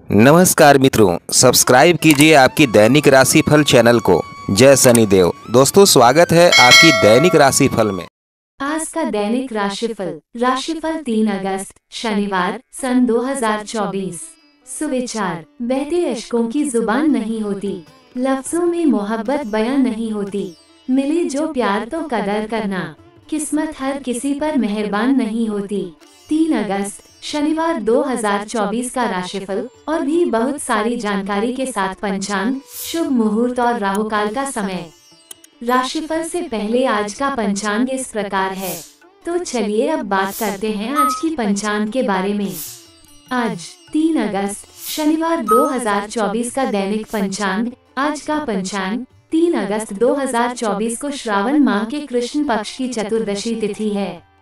नमस्कार मित्रों, सब्सक्राइब कीजिए आपकी दैनिक राशिफल चैनल को। जय शनिदेव। दोस्तों, स्वागत है आपकी दैनिक राशिफल में। आज का दैनिक राशिफल 3 अगस्त शनिवार सन 2024। सुविचार: बहते अश्कों की जुबान नहीं होती, लफ्जों में मोहब्बत बयां नहीं होती, मिले जो प्यार तो कदर करना, किस्मत हर किसी पर मेहरबान नहीं होती। 3 अगस्त शनिवार 2024 का राशिफल और भी बहुत सारी जानकारी के साथ पंचांग, शुभ मुहूर्त और राहुकाल का समय। राशिफल से पहले आज का पंचांग इस प्रकार है, तो चलिए अब बात करते हैं आज की पंचांग के बारे में। आज 3 अगस्त शनिवार 2024 का दैनिक पंचांग। आज का पंचांग 3 अगस्त 2024 को श्रावण माह के कृष्ण पक्ष की चतुर्दशी तिथि है।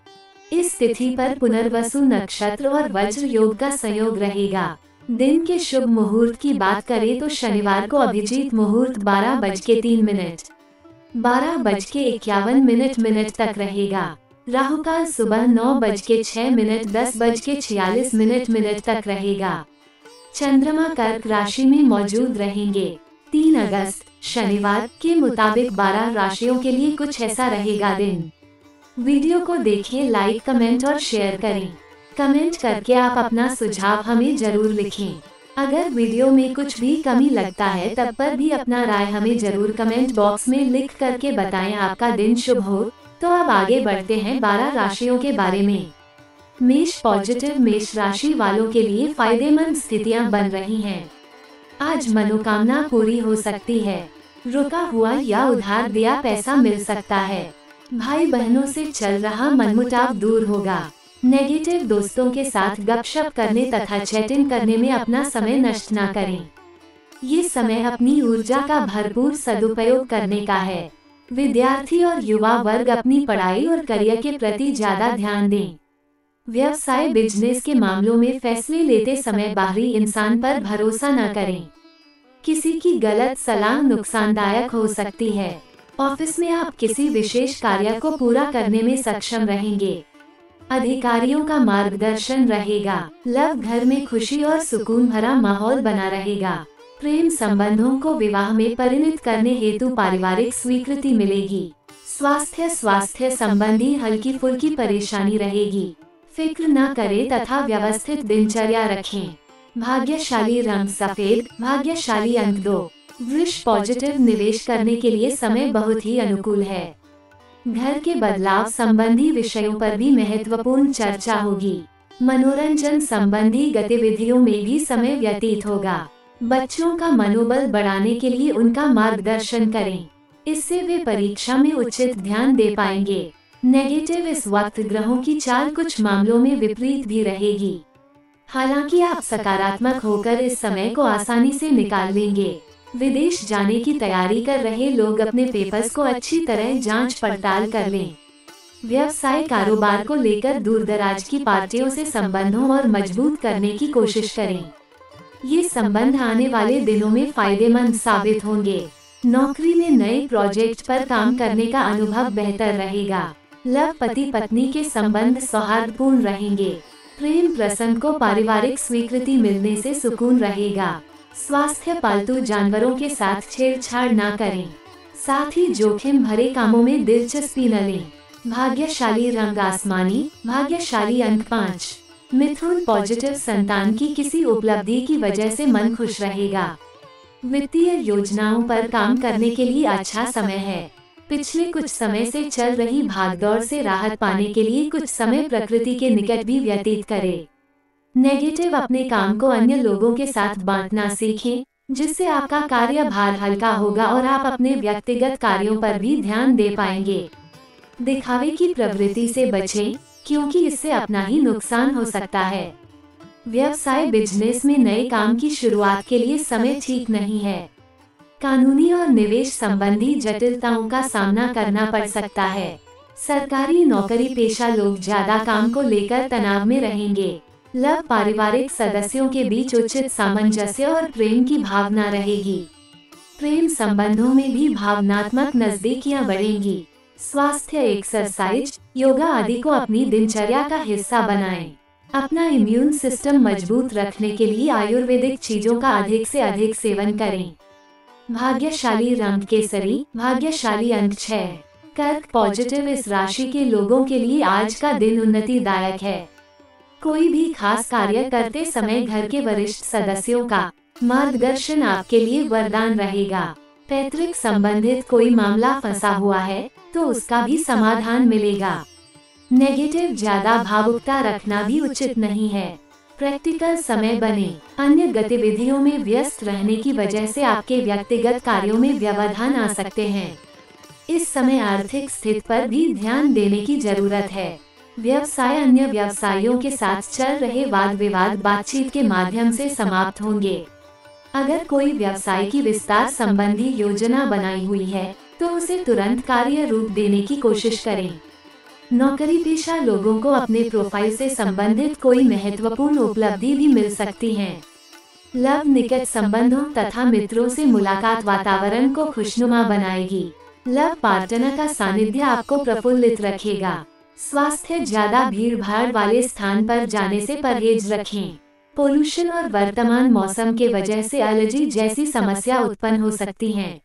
इस तिथि पर पुनर्वसु नक्षत्र और वज्र योग का संयोग रहेगा। दिन के शुभ मुहूर्त की बात करें तो शनिवार को अभिजीत मुहूर्त 12:03, 12:51 तक रहेगा। राहुकाल सुबह 9:06, 10:46 तक रहेगा। चंद्रमा कर्क राशि में मौजूद रहेंगे। 3 अगस्त शनिवार के मुताबिक 12 राशियों के लिए कुछ ऐसा रहेगा दिन। वीडियो को देखें, लाइक, कमेंट और शेयर करें। कमेंट करके आप अपना सुझाव हमें जरूर लिखें। अगर वीडियो में कुछ भी कमी लगता है तब पर भी अपना राय हमें जरूर कमेंट बॉक्स में लिख करके बताएं। आपका दिन शुभ हो। तो अब आगे बढ़ते हैं 12 राशियों के बारे में। मेष पॉजिटिव: मेष राशि वालों के लिए फायदेमंद स्थितियां बन रही हैं। आज मनोकामना पूरी हो सकती है। रुका हुआ या उधार दिया पैसा मिल सकता है। भाई बहनों से चल रहा मनमुटाव दूर होगा। नेगेटिव दोस्तों के साथ गपशप करने तथा चैटिंग करने में अपना समय नष्ट न करें। ये समय अपनी ऊर्जा का भरपूर सदुपयोग करने का है। विद्यार्थी और युवा वर्ग अपनी पढ़ाई और करियर के प्रति ज्यादा ध्यान दें। व्यवसाय बिजनेस के मामलों में फैसले लेते समय बाहरी इंसान पर भरोसा न करें। किसी की गलत सलाह नुकसानदायक हो सकती है। ऑफिस में आप किसी विशेष कार्य को पूरा करने में सक्षम रहेंगे। अधिकारियों का मार्गदर्शन रहेगा। लव घर में खुशी और सुकून भरा माहौल बना रहेगा। प्रेम संबंधों को विवाह में परिणत करने हेतु पारिवारिक स्वीकृति मिलेगी। स्वास्थ्य संबंधी हल्की फुल्की परेशानी रहेगी। फिक्र न करें तथा व्यवस्थित दिनचर्या रखें। भाग्यशाली रंग सफेद, भाग्यशाली अंक 2। वृष पॉजिटिव: निवेश करने के लिए समय बहुत ही अनुकूल है। घर के बदलाव संबंधी विषयों पर भी महत्वपूर्ण चर्चा होगी। मनोरंजन संबंधी गतिविधियों में भी समय व्यतीत होगा। बच्चों का मनोबल बढ़ाने के लिए उनका मार्गदर्शन करें, इससे वे परीक्षा में उचित ध्यान दे पाएंगे। नेगेटिव: इस वक्त ग्रहों की चाल कुछ मामलों में विपरीत भी रहेगी। हालांकि आप सकारात्मक होकर इस समय को आसानी से निकाल लेंगे। विदेश जाने की तैयारी कर रहे लोग अपने पेपर्स को अच्छी तरह जांच पड़ताल कर लें। व्यवसाय कारोबार को लेकर दूर दराज की पार्टियों से संबंधों और मजबूत करने की कोशिश करें। ये संबंध आने वाले दिनों में फायदेमंद साबित होंगे। नौकरी में नए प्रोजेक्ट पर काम करने का अनुभव बेहतर रहेगा। लव पति पत्नी के संबंध सौहार्दपूर्ण रहेंगे। प्रेम प्रसंग को पारिवारिक स्वीकृति मिलने से सुकून रहेगा। स्वास्थ्य: पालतू जानवरों के साथ छेड़छाड़ न करें, साथ ही जोखिम भरे कामों में दिलचस्पी न लें। भाग्यशाली रंग आसमानी, भाग्यशाली अंक 5। मिथुन पॉजिटिव: संतान की किसी उपलब्धि की वजह से मन खुश रहेगा। वित्तीय योजनाओं पर काम करने के लिए अच्छा समय है। पिछले कुछ समय से चल रही भागदौड़ से राहत पाने के लिए कुछ समय प्रकृति के निकट भी व्यतीत करें। नेगेटिव: अपने काम को अन्य लोगों के साथ बांटना सीखें, जिससे आपका कार्यभार हल्का होगा और आप अपने व्यक्तिगत कार्यों पर भी ध्यान दे पाएंगे। दिखावे की प्रवृत्ति से बचें, क्योंकि इससे अपना ही नुकसान हो सकता है। व्यवसाय बिजनेस में नए काम की शुरुआत के लिए समय ठीक नहीं है। कानूनी और निवेश संबंधी जटिलताओं का सामना करना पड़ सकता है। सरकारी नौकरी पेशा लोग ज्यादा काम को लेकर तनाव में रहेंगे। लव: पारिवारिक सदस्यों के बीच उचित सामंजस्य और प्रेम की भावना रहेगी। प्रेम संबंधों में भी भावनात्मक नजदीकियां बढ़ेंगी। स्वास्थ्य: एक्सरसाइज, योगा आदि को अपनी दिनचर्या का हिस्सा बनाएं। अपना इम्यून सिस्टम मजबूत रखने के लिए आयुर्वेदिक चीजों का अधिक से अधिक सेवन करें। भाग्यशाली रंग केसरी, भाग्यशाली अंक 6। कर्क पॉजिटिव, इस राशि के लोगों के लिए आज का दिन उन्नतिदायक है। कोई भी खास कार्य करते समय घर के वरिष्ठ सदस्यों का मार्गदर्शन आपके लिए वरदान रहेगा। पैतृक संबंधित कोई मामला फंसा हुआ है तो उसका भी समाधान मिलेगा। नेगेटिव, ज्यादा भावुकता रखना भी उचित नहीं है। प्रैक्टिकल समय बने। अन्य गतिविधियों में व्यस्त रहने की वजह से आपके व्यक्तिगत कार्यों में व्यवधान आ सकते हैं। इस समय आर्थिक स्थिति पर भी ध्यान देने की जरूरत है। व्यवसाय, अन्य व्यवसायियों के साथ चल रहे वाद विवाद बातचीत के माध्यम से समाप्त होंगे। अगर कोई व्यवसाय की विस्तार संबंधी योजना बनाई हुई है तो उसे तुरंत कार्य रूप देने की कोशिश करें। नौकरी पेशा लोगों को अपने प्रोफाइल से संबंधित कोई महत्वपूर्ण उपलब्धि भी मिल सकती है। लव, निकट संबंधों तथा मित्रों से मुलाकात वातावरण को खुशनुमा बनाएगी। लव पार्टनर का सानिध्य आपको प्रफुल्लित रखेगा। स्वास्थ्य, ज्यादा भीड़ भाड़ वाले स्थान पर जाने से परहेज रखें। पोल्यूशन और वर्तमान मौसम के वजह से एलर्जी जैसी समस्या उत्पन्न हो सकती है।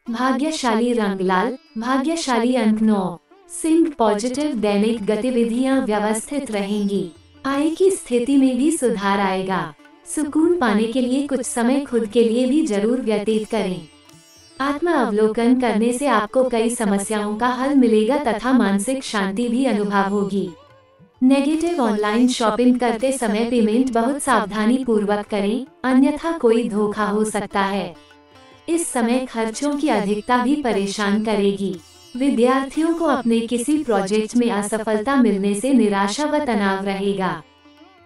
भाग्यशाली रंग लाल, भाग्यशाली अंक 9। सिंह पॉजिटिव, दैनिक गतिविधियां व्यवस्थित रहेंगी। आय की स्थिति में भी सुधार आएगा। सुकून पाने के लिए कुछ समय खुद के लिए भी जरूर व्यतीत करें। आत्म अवलोकन करने से आपको कई समस्याओं का हल मिलेगा तथा मानसिक शांति भी अनुभव होगी। नेगेटिव, ऑनलाइन शॉपिंग करते समय पेमेंट बहुत सावधानी पूर्वक करें, अन्यथा कोई धोखा हो सकता है। इस समय खर्चों की अधिकता भी परेशान करेगी। विद्यार्थियों को अपने किसी प्रोजेक्ट में असफलता मिलने से निराशा व तनाव रहेगा।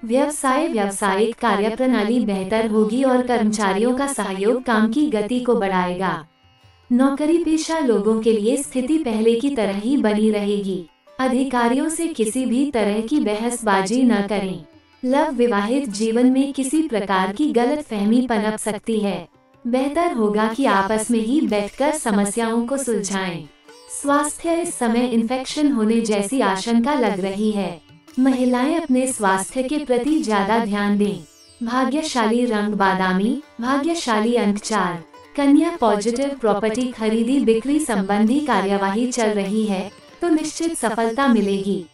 व्यवसाय, व्यावसायिक कार्यप्रणाली बेहतर होगी और कर्मचारियों का सहयोग काम की गति को बढ़ाएगा। नौकरी पेशा लोगों के लिए स्थिति पहले की तरह ही बनी रहेगी। अधिकारियों से किसी भी तरह की बहसबाजी न करें। लव, विवाहित जीवन में किसी प्रकार की गलतफहमी पनप सकती है। बेहतर होगा कि आपस में ही बैठकर समस्याओं को सुलझाएं। स्वास्थ्य, इस समय इन्फेक्शन होने जैसी आशंका लग रही है। महिलाएं अपने स्वास्थ्य के प्रति ज्यादा ध्यान दें। भाग्यशाली रंग बादामी, भाग्यशाली अंक 4। कन्या पॉजिटिव, प्रॉपर्टी खरीदी बिक्री संबंधी कार्यवाही चल रही है तो निश्चित सफलता मिलेगी।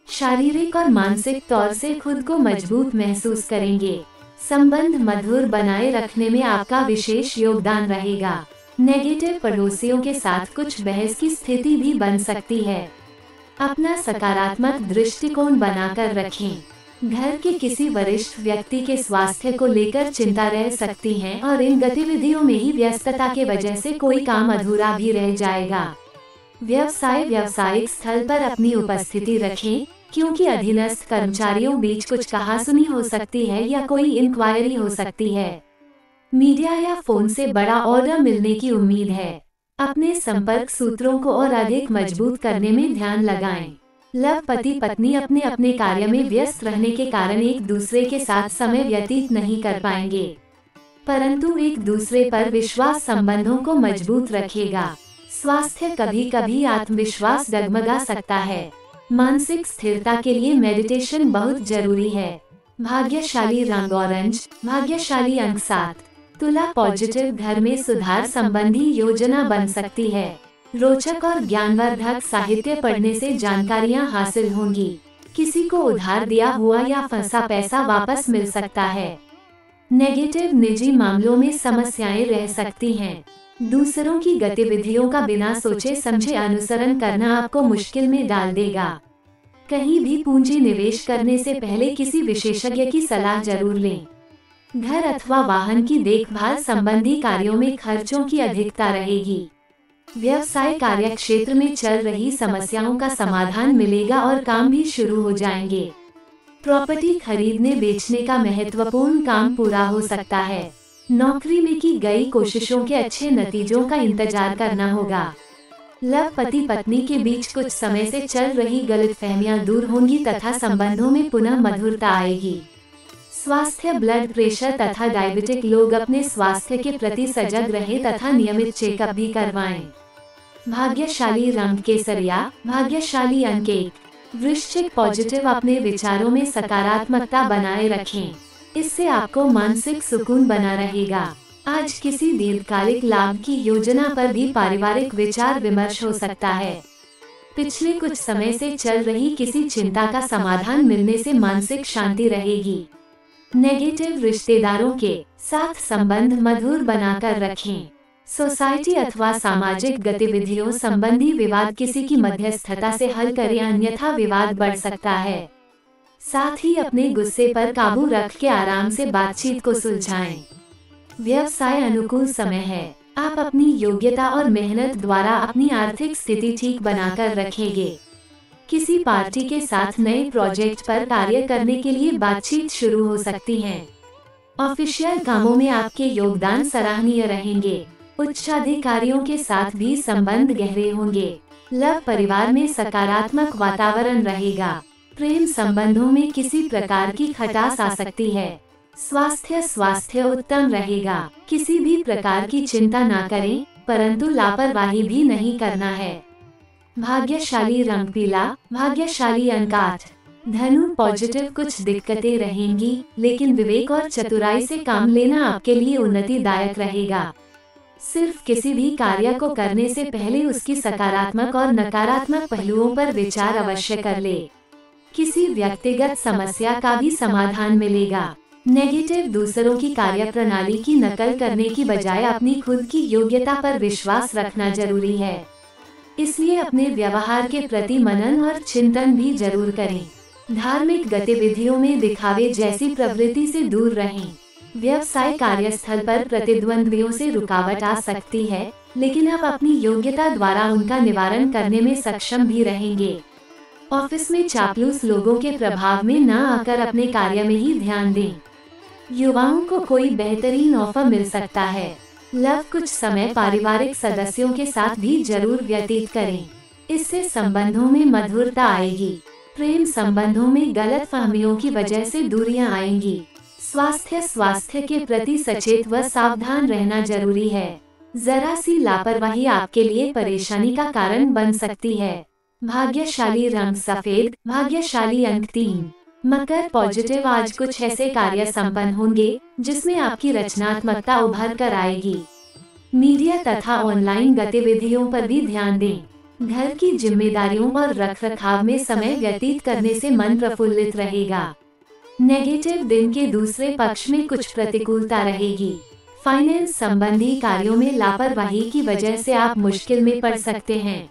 शारीरिक और मानसिक तौर से खुद को मजबूत महसूस करेंगे। संबंध मधुर बनाए रखने में आपका विशेष योगदान रहेगा। नेगेटिव, पड़ोसियों के साथ कुछ बहस की स्थिति भी बन सकती है। अपना सकारात्मक दृष्टिकोण बनाकर रखें। घर के किसी वरिष्ठ व्यक्ति के स्वास्थ्य को लेकर चिंता रह सकती है और इन गतिविधियों में ही व्यस्तता के वजह से कोई काम अधूरा भी रह जाएगा। व्यवसाय, व्यावसायिक स्थल पर अपनी उपस्थिति रखें क्योंकि अधीनस्थ कर्मचारियों बीच कुछ कहासुनी हो सकती है या कोई इंक्वायरी हो सकती है। मीडिया या फोन से बड़ा ऑर्डर मिलने की उम्मीद है। अपने संपर्क सूत्रों को और अधिक मजबूत करने में ध्यान लगाएं। लव, पति पत्नी अपने अपने कार्य में व्यस्त रहने के कारण एक दूसरे के साथ समय व्यतीत नहीं कर पाएंगे, परंतु एक दूसरे पर विश्वास संबंधों को मजबूत रखेगा। स्वास्थ्य, कभी कभी आत्मविश्वास डगमगा सकता है। मानसिक स्थिरता के लिए मेडिटेशन बहुत जरूरी है। भाग्यशाली रंग ऑरेंज, भाग्यशाली अंक 7। तुला पॉजिटिव, घर में सुधार संबंधी योजना बन सकती है। रोचक और ज्ञानवर्धक साहित्य पढ़ने से जानकारियां हासिल होंगी। किसी को उधार दिया हुआ या फंसा पैसा वापस मिल सकता है। नेगेटिव, निजी मामलों में समस्याएं रह सकती हैं। दूसरों की गतिविधियों का बिना सोचे समझे अनुसरण करना आपको मुश्किल में डाल देगा। कहीं भी पूंजी निवेश करने से पहले किसी विशेषज्ञ की सलाह जरूर लें। घर अथवा वाहन की देखभाल संबंधी कार्यों में खर्चों की अधिकता रहेगी। व्यवसाय, कार्य क्षेत्र में चल रही समस्याओं का समाधान मिलेगा और काम भी शुरू हो जाएंगे। प्रॉपर्टी खरीदने बेचने का महत्वपूर्ण काम पूरा हो सकता है। नौकरी में की गई कोशिशों के अच्छे नतीजों का इंतजार करना होगा। लव, पति पत्नी के बीच कुछ समय से चल रही गलतफहमियां दूर होंगी तथा संबंधों में पुनः मधुरता आएगी। स्वास्थ्य, ब्लड प्रेशर तथा डायबिटिक लोग अपने स्वास्थ्य के प्रति सजग रहें तथा नियमित चेकअप भी करवाएं। भाग्यशाली रंग केसरिया, भाग्यशाली अंक 1। वृश्चिक पॉजिटिव, अपने विचारों में सकारात्मकता बनाए रखें, इससे आपको मानसिक सुकून बना रहेगा। आज किसी दीर्घकालिक लाभ की योजना पर भी पारिवारिक विचार विमर्श हो सकता है। पिछले कुछ समय से चल रही किसी चिंता का समाधान मिलने से मानसिक शांति रहेगी। नेगेटिव, रिश्तेदारों के साथ संबंध मधुर बनाकर रखें। सोसाइटी अथवा सामाजिक गतिविधियों संबंधी विवाद किसी की मध्यस्थता से हल करें, अन्यथा विवाद बढ़ सकता है। साथ ही अपने गुस्से पर काबू रख के आराम से बातचीत को सुलझाएं। व्यवसाय अनुकूल समय है, आप अपनी योग्यता और मेहनत द्वारा अपनी आर्थिक स्थिति ठीक बनाकर रखेंगे। किसी पार्टी के साथ नए प्रोजेक्ट पर कार्य करने के लिए बातचीत शुरू हो सकती है। ऑफिशियल कामों में आपके योगदान सराहनीय रहेंगे। उच्चाधिकारियों के साथ भी संबंध गहरे होंगे। लव परिवार में सकारात्मक वातावरण रहेगा। प्रेम संबंधों में किसी प्रकार की खटास आ सकती है। स्वास्थ्य उत्तम रहेगा। किसी भी प्रकार की चिंता ना करें, परंतु लापरवाही भी नहीं करना है। भाग्यशाली रंग पीला, भाग्यशाली अंक 8। धनु पॉजिटिव, कुछ दिक्कतें रहेंगी, लेकिन विवेक और चतुराई से काम लेना आपके लिए उन्नतिदायक रहेगा। सिर्फ किसी भी कार्य को करने से पहले उसकी सकारात्मक और नकारात्मक पहलुओं पर विचार अवश्य कर ले। किसी व्यक्तिगत समस्या का भी समाधान मिलेगा। नेगेटिव, दूसरों की कार्यप्रणाली की नकल करने की बजाय अपनी खुद की योग्यता पर विश्वास रखना जरूरी है। इसलिए अपने व्यवहार के प्रति मनन और चिंतन भी जरूर करें। धार्मिक गतिविधियों में दिखावे जैसी प्रवृत्ति से दूर रहें। व्यवसाय कार्यस्थल पर प्रतिद्वंद्वियों से रुकावट आ सकती है, लेकिन आप अपनी योग्यता द्वारा उनका निवारण करने में सक्षम भी रहेंगे। ऑफिस में चापलूस लोगों के प्रभाव में न आकर अपने कार्य में ही ध्यान दें। युवाओं को कोई बेहतरीन ऑफर मिल सकता है। लव, कुछ समय पारिवारिक सदस्यों के साथ भी जरूर व्यतीत करें, इससे संबंधों में मधुरता आएगी। प्रेम संबंधों में गलतफहमियों की वजह से दूरियां आएंगी। स्वास्थ्य के प्रति सचेत व सावधान रहना जरूरी है। जरा सी लापरवाही आपके लिए परेशानी का कारण बन सकती है। भाग्यशाली रंग सफेद, भाग्यशाली अंक 3। मकर पॉजिटिव, आज कुछ ऐसे कार्य संपन्न होंगे जिसमें आपकी रचनात्मकता उभर कर आएगी। मीडिया तथा ऑनलाइन गतिविधियों पर भी ध्यान दें। घर की जिम्मेदारियों और रखरखाव में समय व्यतीत करने से मन प्रफुल्लित रहेगा। नेगेटिव, दिन के दूसरे पक्ष में कुछ प्रतिकूलता रहेगी। फाइनेंस संबंधी कार्यों में लापरवाही की वजह से आप मुश्किल में पड़ सकते हैं।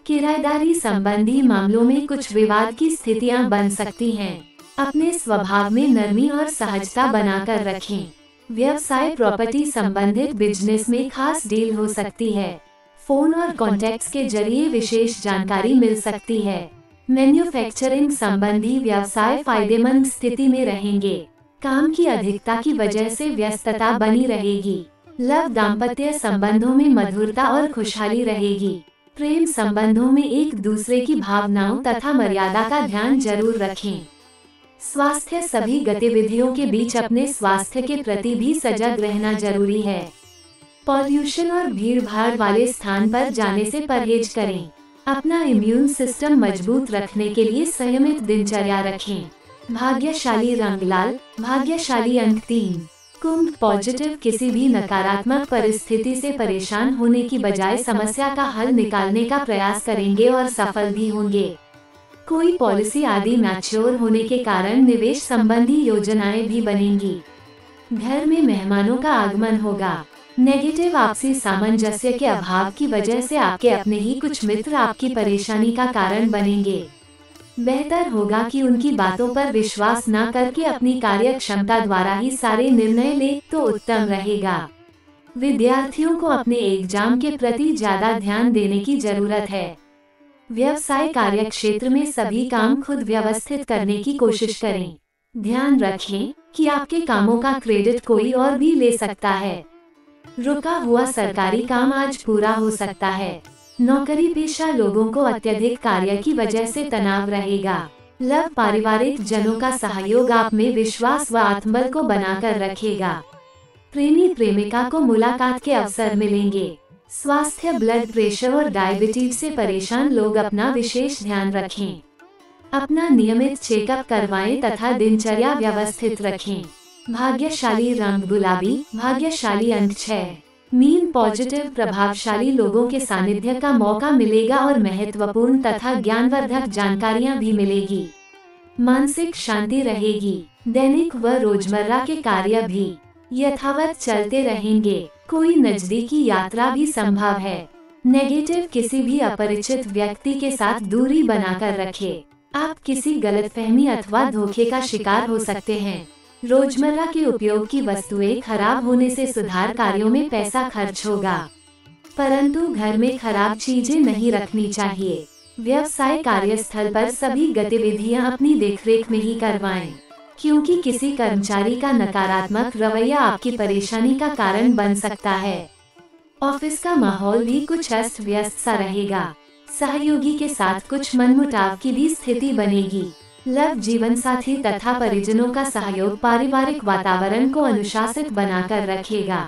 किराएदारी संबंधी मामलों में कुछ विवाद की स्थितियां बन सकती हैं। अपने स्वभाव में नरमी और सहजता बनाकर रखें। व्यवसाय, प्रॉपर्टी संबंधित बिजनेस में खास डील हो सकती है। फोन और कॉन्टैक्ट्स के जरिए विशेष जानकारी मिल सकती है। मैन्युफैक्चरिंग संबंधी व्यवसाय फायदेमंद स्थिति में रहेंगे। काम की अधिकता की वजह से व्यस्तता बनी रहेगी। लव, दाम्पत्य संबंधों में मधुरता और खुशहाली रहेगी। प्रेम संबंधों में एक दूसरे की भावनाओं तथा मर्यादा का ध्यान जरूर रखें। स्वास्थ्य, सभी गतिविधियों के बीच अपने स्वास्थ्य के प्रति भी सजग रहना जरूरी है। पॉल्यूशन और भीड़ भाड़ वाले स्थान पर जाने से परहेज करें। अपना इम्यून सिस्टम मजबूत रखने के लिए संयमित दिनचर्या रखें। भाग्यशाली रंग लाल, भाग्यशाली अंक 3। कुंभ पॉजिटिव, किसी भी नकारात्मक परिस्थिति से परेशान होने की बजाय समस्या का हल निकालने का प्रयास करेंगे और सफल भी होंगे। कोई पॉलिसी आदि मैच्योर होने के कारण निवेश संबंधी योजनाएं भी बनेंगी। घर में मेहमानों का आगमन होगा। नेगेटिव, आपसी सामंजस्य के अभाव की वजह से आपके अपने ही कुछ मित्र आपकी परेशानी का कारण बनेंगे। बेहतर होगा कि उनकी बातों पर विश्वास न करके अपनी कार्य क्षमता द्वारा ही सारे निर्णय ले तो उत्तम रहेगा। विद्यार्थियों को अपने एग्जाम के प्रति ज्यादा ध्यान देने की जरूरत है। व्यवसाय कार्य क्षेत्र में सभी काम खुद व्यवस्थित करने की कोशिश करें। ध्यान रखें कि आपके कामों का क्रेडिट कोई और भी ले सकता है। रुका हुआ सरकारी काम आज पूरा हो सकता है। नौकरी पेशा लोगों को अत्यधिक कार्य की वजह से तनाव रहेगा। लव, पारिवारिक जनों का सहयोग आप में विश्वास व आत्मबल को बनाकर रखेगा। प्रेमी प्रेमिका को मुलाकात के अवसर मिलेंगे। स्वास्थ्य, ब्लड प्रेशर और डायबिटीज से परेशान लोग अपना विशेष ध्यान रखें। अपना नियमित चेकअप करवाएं तथा दिनचर्या व्यवस्थित रखें। भाग्यशाली रंग गुलाबी, भाग्यशाली अंक 6। मीन पॉजिटिव प्रभावशाली लोगों के सानिध्य का मौका मिलेगा और महत्वपूर्ण तथा ज्ञानवर्धक जानकारियां भी मिलेगी। मानसिक शांति रहेगी। दैनिक व रोजमर्रा के कार्य भी यथावत चलते रहेंगे। कोई नजदीकी यात्रा भी संभव है। नेगेटिव किसी भी अपरिचित व्यक्ति के साथ दूरी बनाकर रखें। आप किसी गलतफहमी अथवा धोखे का शिकार हो सकते हैं। रोजमर्रा के उपयोग की वस्तुएं खराब होने से सुधार कार्यों में पैसा खर्च होगा, परंतु घर में खराब चीजें नहीं रखनी चाहिए। व्यवसाय कार्यस्थल पर सभी गतिविधियां अपनी देखरेख में ही करवाएं, क्योंकि किसी कर्मचारी का नकारात्मक रवैया आपकी परेशानी का कारण बन सकता है। ऑफिस का माहौल भी कुछ अस्त व्यस्त सा रहेगा। सहयोगी के साथ कुछ मनमुटाव की भी स्थिति बनेगी। लव जीवन साथी तथा परिजनों का सहयोग पारिवारिक वातावरण को अनुशासित बनाकर रखेगा।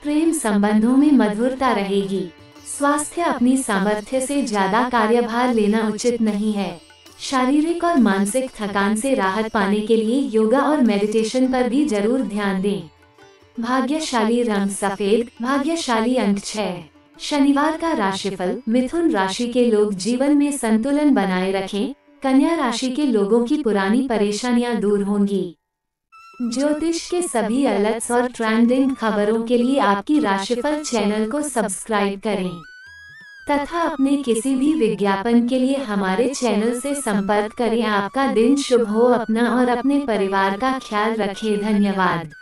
प्रेम संबंधों में मधुरता रहेगी। स्वास्थ्य अपनी सामर्थ्य से ज्यादा कार्यभार लेना उचित नहीं है। शारीरिक और मानसिक थकान से राहत पाने के लिए योगा और मेडिटेशन पर भी जरूर ध्यान दें। भाग्यशाली रंग सफेद, भाग्यशाली अंक 6। शनिवार का राशिफल। मिथुन राशि के लोग जीवन में संतुलन बनाए रखें। कन्या राशि के लोगों की पुरानी परेशानियां दूर होंगी। ज्योतिष के सभी अलर्ट्स और ट्रेंडिंग खबरों के लिए आपकी राशिफल चैनल को सब्सक्राइब करें तथा अपने किसी भी विज्ञापन के लिए हमारे चैनल से संपर्क करें। आपका दिन शुभ हो। अपना और अपने परिवार का ख्याल रखें। धन्यवाद।